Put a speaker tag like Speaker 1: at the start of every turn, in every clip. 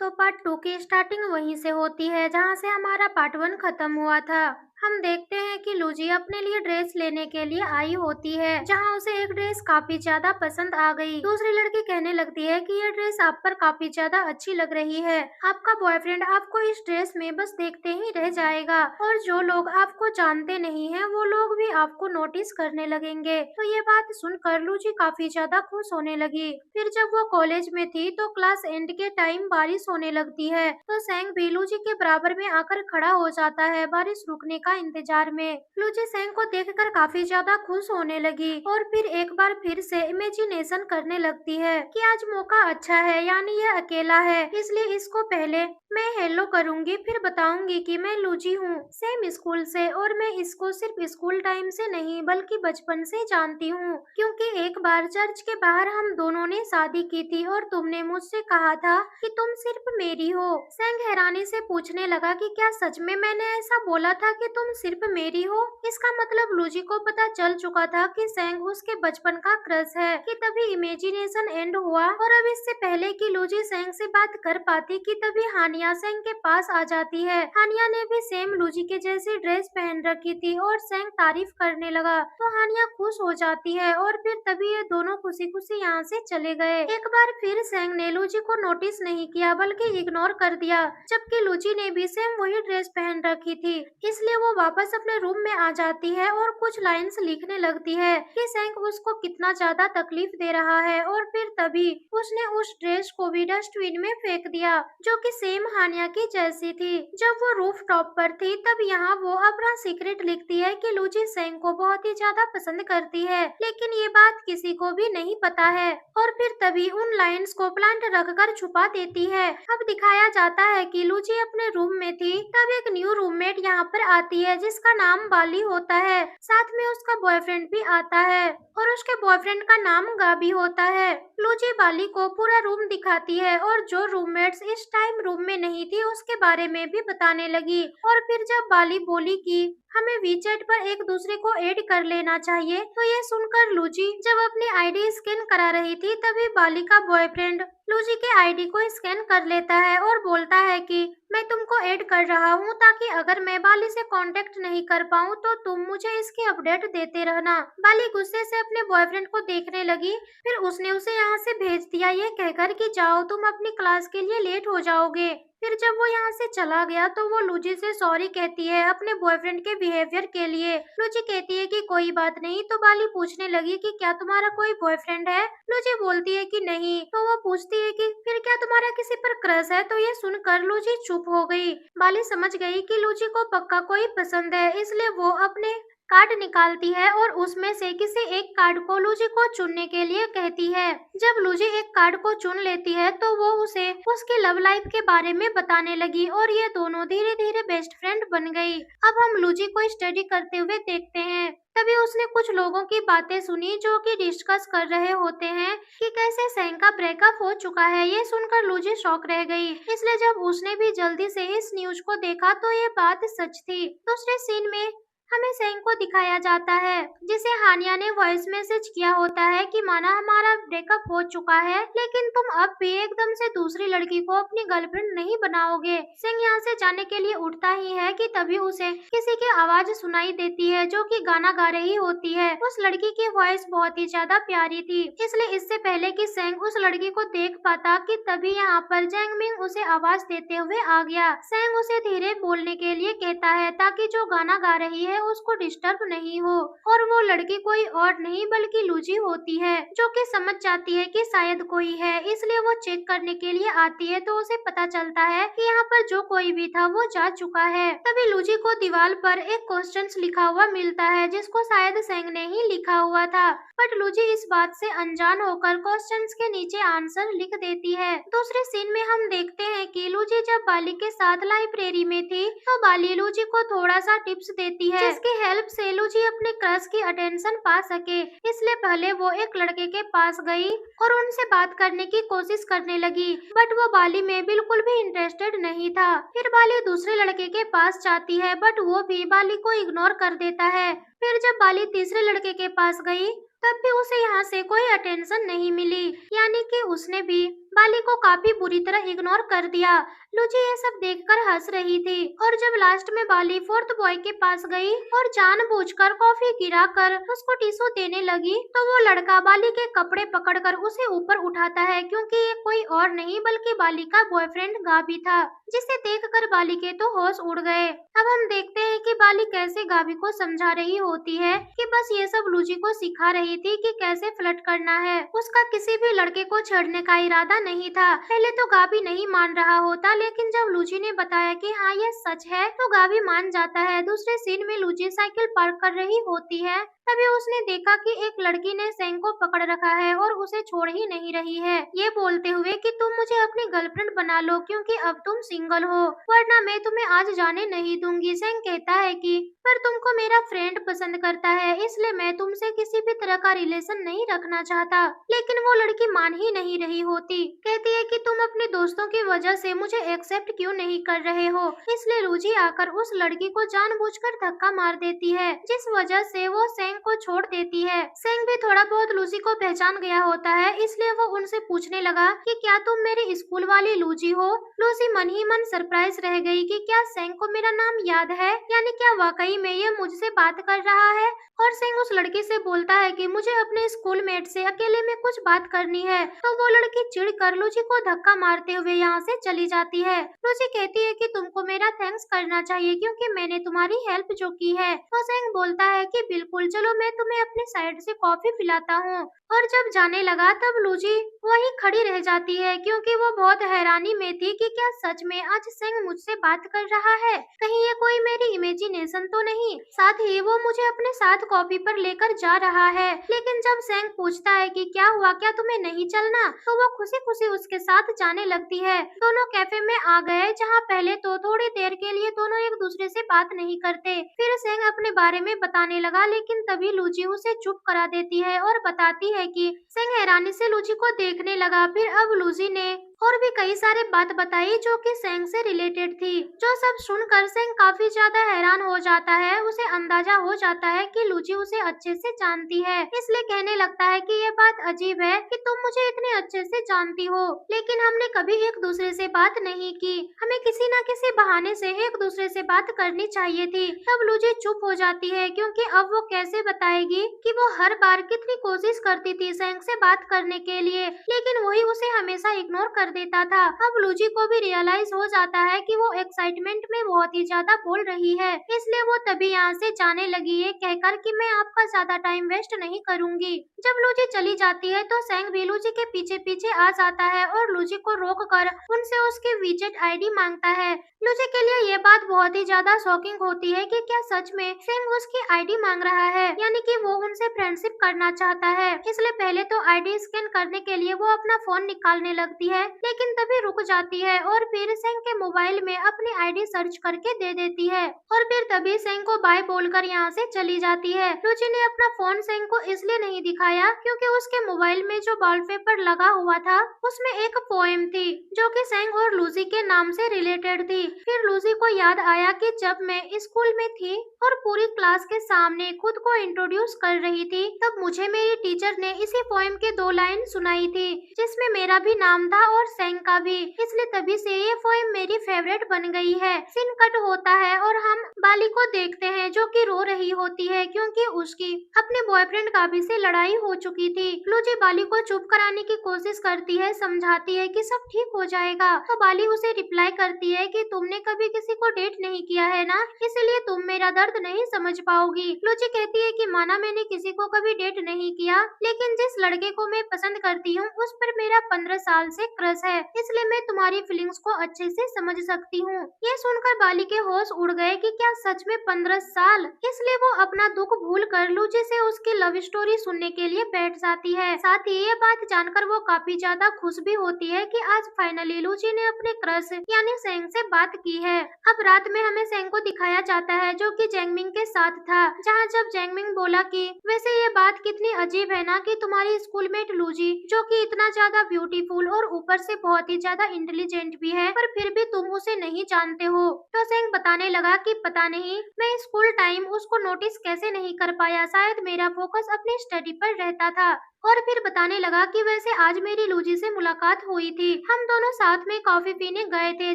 Speaker 1: तो पार्ट 2 की स्टार्टिंग वहीं से होती है जहां से हमारा पार्ट 1 खत्म हुआ था। हम देखते हैं कि लूजी अपने लिए ड्रेस लेने के लिए आई होती है, जहां उसे एक ड्रेस काफी ज्यादा पसंद आ गई। दूसरी लड़की कहने लगती है कि ये ड्रेस आप पर काफी ज्यादा अच्छी लग रही है। आपका बॉयफ्रेंड आपको इस ड्रेस में बस देखते ही रह जाएगा और जो लोग आपको जानते नहीं हैं वो लोग भी आपको नोटिस करने लगेंगे। तो ये बात सुनकर लूजी काफी ज्यादा खुश होने लगी। फिर जब वो कॉलेज में थी तो क्लास एंड के टाइम बारिश होने लगती है, तो सैंग भी लूजी के बराबर में आकर खड़ा हो जाता है बारिश रुकने का इंतजार में। लूजी सैंग को देखकर काफी ज्यादा खुश होने लगी और फिर एक बार फिर से इमेजिनेशन करने लगती है कि आज मौका अच्छा है, यानी यह अकेला है, इसलिए इसको पहले मैं हेलो करूंगी, फिर बताऊंगी कि मैं लूजी हूँ, सेम स्कूल से, और मैं इसको सिर्फ स्कूल टाइम से नहीं बल्कि बचपन से जानती हूँ, क्योंकि एक बार चर्च के बाहर हम दोनों ने शादी की थी और तुमने मुझसे कहा था कि तुम सिर्फ मेरी हो। सैंग हैरानी से पूछने लगा कि क्या सच में मैंने ऐसा बोला था कि तुम सिर्फ मेरी हो? इसका मतलब लूजी को पता चल चुका था कि सैंग उसके बचपन का क्रश है, कि तभी इमेजिनेशन एंड हुआ। और अब इससे पहले कि लूजी सैंग से बात कर पाती कि तभी हानिया सैंग के पास आ जाती है। हानिया ने भी सेम लूजी के जैसी ड्रेस पहन रखी थी और सैंग तारीफ करने लगा तो हानिया खुश हो जाती है और फिर तभी ये दोनों खुशी खुशी यहाँ से चले गए। एक बार फिर सैंग ने लूजी को नोटिस नहीं किया बल्कि इग्नोर कर दिया, जबकि लूजी ने भी सेम वही ड्रेस पहन रखी थी। इसलिए वो वापस अपने रूम में आ जाती है और कुछ लाइंस लिखने लगती है कि सैंग उसको कितना ज्यादा तकलीफ दे रहा है, और फिर तभी उसने उस ड्रेस को भी डस्टबिन में फेंक दिया जो कि सेम हानिया की जैसी थी। जब वो रूफ टॉप पर थी तब यहाँ वो अपना सीक्रेट लिखती है कि लूजी सैंग को बहुत ही ज्यादा पसंद करती है, लेकिन ये बात किसी को भी नहीं पता है। और फिर तभी उन लाइंस को प्लांट रखकर छुपा देती है। अब दिखाया जाता है कि लूजी अपने रूम में थी, तब एक न्यू रूममेट यहाँ पर आती है जिसका नाम बाली होता है, साथ में उसका बॉयफ्रेंड भी आता है और उसके बॉयफ्रेंड का नाम गाबी होता है। लूजी बाली को पूरा रूम दिखाती है और जो रूममेट्स इस टाइम रूम में नहीं थी उसके बारे में भी बताने लगी। और फिर जब बाली बोली कि हमें वीचैट पर एक दूसरे को ऐड कर लेना चाहिए, तो ये सुनकर लूजी जब अपनी आईडी स्कैन करा रही थी तभी बाली का बॉयफ्रेंड लूजी के आईडी को स्कैन कर लेता है और बोलता है कि मैं तुमको ऐड कर रहा हूँ ताकि अगर मैं बाली से कांटेक्ट नहीं कर पाऊँ तो तुम मुझे इसकी अपडेट देते रहना। बाली गुस्से से अपने बॉयफ्रेंड को देखने लगी, फिर उसने उसे यहाँ से भेज दिया ये कहकर कि जाओ तुम अपनी क्लास के लिए लेट हो जाओगे। फिर जब वो यहाँ से चला गया तो वो लूजी से सॉरी कहती है अपने बॉयफ्रेंड के बिहेवियर के लिए। लूजी कहती है कि कोई बात नहीं, तो बाली पूछने लगी कि क्या तुम्हारा कोई बॉयफ्रेंड है? लूजी बोलती है कि नहीं, तो वो पूछती है कि फिर क्या तुम्हारा किसी पर क्रश है? तो ये सुनकर लूजी चुप हो गई। बाली समझ गई कि लूजी को पक्का कोई पसंद है, इसलिए वो अपने कार्ड निकालती है और उसमें से किसी एक कार्ड को लूजी को चुनने के लिए कहती है। जब लूजी एक कार्ड को चुन लेती है तो वो उसे उसकी लव लाइफ के बारे में बताने लगी और ये दोनों धीरे धीरे बेस्ट फ्रेंड बन गई। अब हम लूजी को स्टडी करते हुए देखते हैं। तभी उसने कुछ लोगों की बातें सुनी जो कि डिस्कस कर रहे होते हैं कि कैसे सैंग का ब्रेकअप हो चुका है। ये सुनकर लूजी शॉक रह गई, इसलिए जब उसने भी जल्दी से इस न्यूज को देखा तो ये बात सच थी। दूसरे सीन में हमें सैंग को दिखाया जाता है जिसे हानिया ने वॉइस मैसेज किया होता है कि माना हमारा ब्रेकअप हो चुका है, लेकिन तुम अब भी एकदम से दूसरी लड़की को अपनी गर्लफ्रेंड नहीं बनाओगे। सैंग यहाँ से जाने के लिए उठता ही है कि तभी उसे किसी की आवाज सुनाई देती है जो कि गाना गा रही होती है। उस लड़की की वॉइस बहुत ही ज्यादा प्यारी थी, इसलिए इससे पहले कि सैंग उस लड़की को देख पाता कि तभी यहाँ पर जैंगमिंग उसे आवाज देते हुए आ गया। सैंग उसे धीरे बोलने के लिए कहता है ताकि जो गाना गा रही है उसको डिस्टर्ब नहीं हो, और वो लड़की कोई और नहीं बल्कि लूजी होती है जो कि समझ जाती है कि शायद कोई है, इसलिए वो चेक करने के लिए आती है। तो उसे पता चलता है कि यहाँ पर जो कोई भी था वो जा चुका है। तभी लूजी को दीवार पर एक क्वेश्चन लिखा हुआ मिलता है जिसको शायद सैंग ने ही लिखा हुआ था, बट लूजी इस बात से अनजान होकर क्वेश्चन के नीचे आंसर लिख देती है। दूसरे सीन में हम देखते हैं कि लूजी जब बाली के साथ लाइब्रेरी में थी तो बाली लूजी को थोड़ा सा टिप्स देती है जिसकी हेल्प से लूजी अपने क्रश की अटेंशन पा सके। इसलिए पहले वो एक लड़के के पास गई और उनसे बात करने की कोशिश करने लगी, बट वो बाली में बिल्कुल भी इंटरेस्टेड नहीं था। फिर बाली दूसरे लड़के के पास जाती है बट वो भी बाली को इग्नोर कर देता है। फिर जब बाली तीसरे लड़के के पास गई तब भी उसे यहाँ से कोई अटेंशन नहीं मिली, यानी कि उसने भी बाली को काफी बुरी तरह इग्नोर कर दिया। लूजी ये सब देखकर हंस रही थी और जब लास्ट में बाली फोर्थ बॉय के पास गई और जानबूझकर कॉफी गिराकर उसको टिश्यू देने लगी, तो वो लड़का बाली के कपड़े पकड़कर उसे ऊपर उठाता है, क्योंकि ये कोई और नहीं बल्कि बाली का बॉयफ्रेंड गाबी था, जिसे देखकर बाली के तो होश उड़ गए। अब हम देखते हैं कि बाली कैसे गाबी को समझा रही होती है कि बस ये सब लूजी को सिखा रही थी कि कैसे फ्लर्ट करना है। उसका किसी भी लड़के को छेड़ने का इरादा नहीं था। पहले तो गाबी नहीं मान रहा होता, लेकिन जब लूजी ने बताया कि हाँ ये सच है, तो गाबी मान जाता है। दूसरे सीन में लूजी साइकिल पार्क कर रही होती है, तभी उसने देखा कि एक लड़की ने सेंग को पकड़ रखा है और उसे छोड़ ही नहीं रही है, ये बोलते हुए कि तुम मुझे अपनी गर्लफ्रेंड बना लो क्योंकि अब तुम सिंगल हो, वरना मैं तुम्हें आज जाने नहीं दूंगी। सेंग कहता है कि पर तुमको मेरा फ्रेंड पसंद करता है, इसलिए मैं तुमसे किसी भी तरह का रिलेशन नहीं रखना चाहता। लेकिन वो लड़की मान ही नहीं रही होती, कहती है कि तुम अपने दोस्तों की वजह से मुझे एक्सेप्ट क्यों नहीं कर रहे हो। इसलिए लूजी आकर उस लड़की को जानबूझकर धक्का मार देती है, जिस वजह से वो सेंग को छोड़ देती है। सेंग भी थोड़ा बहुत लूजी को पहचान गया होता है, इसलिए वो उनसे पूछने लगा कि क्या तुम मेरी स्कूल वाली लूजी हो। लूजी मन ही मन सरप्राइज रह गई कि क्या सेंग को मेरा नाम याद है, यानी क्या वाकई में ये मुझसे बात कर रहा है। और सेंग उस लड़की से बोलता है कि मुझे अपने स्कूलमेट से अकेले में कुछ बात करनी है, तो वो लड़की चिढ़कर लूजी को धक्का मारते हुए यहाँ से चली जाती है। लूजी कहती है कि तुमको मेरा थैंक्स करना चाहिए क्योंकि मैंने तुम्हारी हेल्प जो की है। तो सेंग बोलता है कि बिल्कुल, चलो मैं तुम्हें अपने साइड से कॉफी पिलाता हूँ। और जब जाने लगा तब लूजी वहीं खड़ी रह जाती है, क्योंकि वो बहुत हैरानी में थी कि क्या सच में आज सेंग मुझसे बात कर रहा है, कहीं ये कोई मेरी इमेजिनेशन तो नहीं। साथ ही वो मुझे अपने साथ कॉफी पर लेकर जा रहा है। लेकिन जब सेंग पूछता है कि क्या हुआ, क्या तुम्हें नहीं चलना, तो वो खुशी खुशी उसके साथ जाने लगती है। दोनों कैफे में आ गए, जहाँ पहले तो थोड़ी देर के लिए दोनों एक दूसरे से बात नहीं करते। फिर सेंग अपने बारे में बताने लगा, लेकिन तभी लूजी उसे चुप करा देती है और बताती है कि सेंग हैरानी से लूजी को देखने लगा। फिर अब लूजी ने और भी कई सारे बात बताई जो कि सेंग से रिलेटेड थी। जो सब सुनकर सेंग काफी ज्यादा हैरान हो जाता है। उसे अंदाजा हो जाता है कि लूजी उसे अच्छे से जानती है, इसलिए कहने लगता है कि ये बात अजीब है कि तुम मुझे इतने अच्छे से जानती हो, लेकिन हमने कभी एक दूसरे से बात नहीं की। हमें किसी न किसी बहाने से एक दूसरे से बात करनी चाहिए थी। तब लूजी चुप हो जाती है, क्योंकि अब वो कैसे बताएगी कि वो हर बार कितनी कोशिश करती थी सेंग से बात करने के लिए, लेकिन वही उसे हमेशा इग्नोर कर देता था। अब लूजी को भी रियलाइज हो जाता है कि वो एक्साइटमेंट में बहुत ही ज्यादा बोल रही है, इसलिए वो तभी यहाँ से जाने लगी है, कहकर कि मैं आपका ज्यादा टाइम वेस्ट नहीं करूंगी। जब लूजी चली जाती है तो सेंग भी लूजी के पीछे पीछे आ जाता है और लूजी को रोककर उनसे उसकी वीचेट आईडी मांगता है। लूजी के लिए ये बात बहुत ही ज्यादा शॉकिंग होती है कि क्या सच में सेंग उसकी आईडी मांग रहा है, यानी कि वो उनसे फ्रेंडशिप करना चाहता है। इसलिए पहले तो आईडी स्कैन करने के लिए वो अपना फोन निकालने लगती है, लेकिन तभी रुक जाती है और फिर सेंग के मोबाइल में अपनी आईडी सर्च करके दे देती है और फिर तभी सेंग को बाय बोलकर यहाँ से चली जाती है। लूजी ने अपना फोन सेंग को इसलिए नहीं दिखाया क्योंकि उसके मोबाइल में जो वॉलपेपर लगा हुआ था उसमें एक पोएम थी जो कि सेंग और लूजी के नाम से रिलेटेड थी। फिर लूजी को याद आया कि जब मैं स्कूल में थी और पूरी क्लास के सामने खुद को इंट्रोड्यूस कर रही थी, तब मुझे मेरी टीचर ने इसी पोएम के 2 लाइन सुनाई थी, जिसमें मेरा भी नाम था और सेंग का भी, इसलिए तभी से ये पोएम मेरी फेवरेट बन गई है। सीन कट होता है और हम बाली को देखते हैं जो कि रो रही होती है क्योंकि उसकी अपने बॉयफ्रेंड गाबी से लड़ाई हो चुकी थी। लूजी बाली को चुप कराने की कोशिश करती है, समझाती है कि सब ठीक हो जाएगा, तो बाली उसे रिप्लाई करती है कि तुमने कभी किसी को डेट नहीं किया है ना, इसलिए तुम मेरा दर्द नहीं समझ पाओगी। लूजी कहती है कि माना मैंने किसी को कभी डेट नहीं किया, लेकिन जिस लड़के को मैं पसंद करती हूँ उस पर मेरा 15 साल से क्रश है, इसलिए मैं तुम्हारी फीलिंग्स को अच्छे से समझ सकती हूँ। ये सुनकर बाली के होश उड़ गए कि क्या सच में 15 साल, इसलिए वो अपना दुख भूल कर लूजी से उसकी लव स्टोरी सुनने के लिए बैठ जाती है। साथ ही ये बात जानकर वो काफी ज्यादा खुश भी होती है कि आज फाइनली लूजी ने अपने क्रश यानी सेंग से बात की है। अब रात में हमें सेंग को दिखाया जाता है जो कि जैंगमिंग के साथ था, जहाँ जब जैंगमिंग बोला कि वैसे ये बात कितनी अजीब है ना कि तुम्हारी स्कूलमेट लूजी जो कि इतना ज्यादा ब्यूटीफुल और ऊपर से बहुत ही ज्यादा इंटेलिजेंट भी है, पर फिर भी तुम उसे नहीं जानते हो। तो सेंग बताने लगा कि पता नहीं मैं स्कूल टाइम उसको नोटिस कैसे नहीं कर पाया, शायद मेरा फोकस अपनी स्टडी पर रहता था और फिर बताने लगा कि वैसे आज मेरी लूजी से मुलाकात हुई थी। हम दोनों साथ में कॉफी पीने गए थे।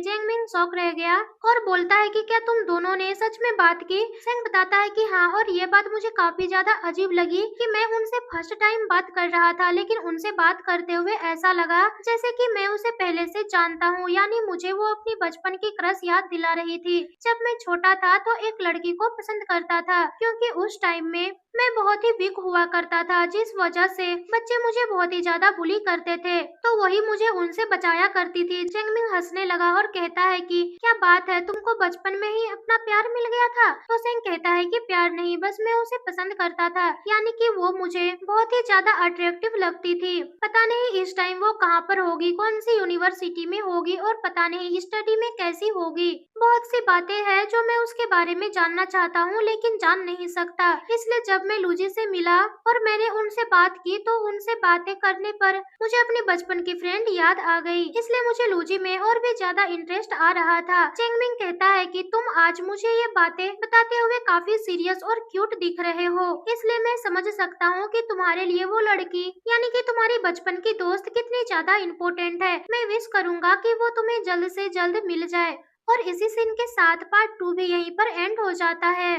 Speaker 1: जेंगमिंग शॉक रह गया और बोलता है कि क्या तुम दोनों ने सच में बात की? सेंग बताता है कि हाँ, और ये बात मुझे काफी ज्यादा अजीब लगी कि मैं उनसे फर्स्ट टाइम बात कर रहा था, लेकिन उनसे बात करते हुए ऐसा लगा जैसे कि मैं उसे पहले से जानता हूँ। यानी मुझे वो अपनी बचपन की क्रश याद दिला रही थी। जब मैं छोटा था तो एक लड़की को पसंद करता था, क्योंकि उस टाइम में मैं बहुत ही वीक हुआ करता था, जिस वजह से बच्चे मुझे बहुत ही ज्यादा बुली करते थे, तो वही मुझे उनसे बचाया करती थी। जेंगमिंग हंसने लगा और कहता है कि क्या बात है, तुमको बचपन में ही अपना प्यार मिल गया था? तो सेंग कहता है कि प्यार नहीं, बस मैं उसे पसंद करता था, यानी कि वो मुझे बहुत ही ज्यादा अट्रैक्टिव लगती थी। पता नहीं इस टाइम वो कहाँ पर होगी, कौन सी यूनिवर्सिटी में होगी, और पता नहीं स्टडी में कैसी होगी। बहुत सी बातें हैं जो मैं उसके बारे में जानना चाहता हूँ, लेकिन जान नहीं सकता। इसलिए जब मैं लूजी से मिला और मैंने उनसे बात की, तो उनसे बातें करने पर मुझे अपनी बचपन की फ्रेंड याद आ गई। इसलिए मुझे लूजी में और भी ज्यादा इंटरेस्ट आ रहा था। चेंगमिंग कहता है कि तुम आज मुझे ये बातें बताते हुए काफी सीरियस और क्यूट दिख रहे हो, इसलिए मैं समझ सकता हूँ कि तुम्हारे लिए वो लड़की, यानी कि तुम्हारी बचपन की दोस्त, कितनी ज्यादा इम्पोर्टेंट है। मैं विश करूंगा कि वो तुम्हें जल्द से जल्द मिल जाए। और इसी सीन के साथ पार्ट 2 भी यहीं पर एंड हो जाता है।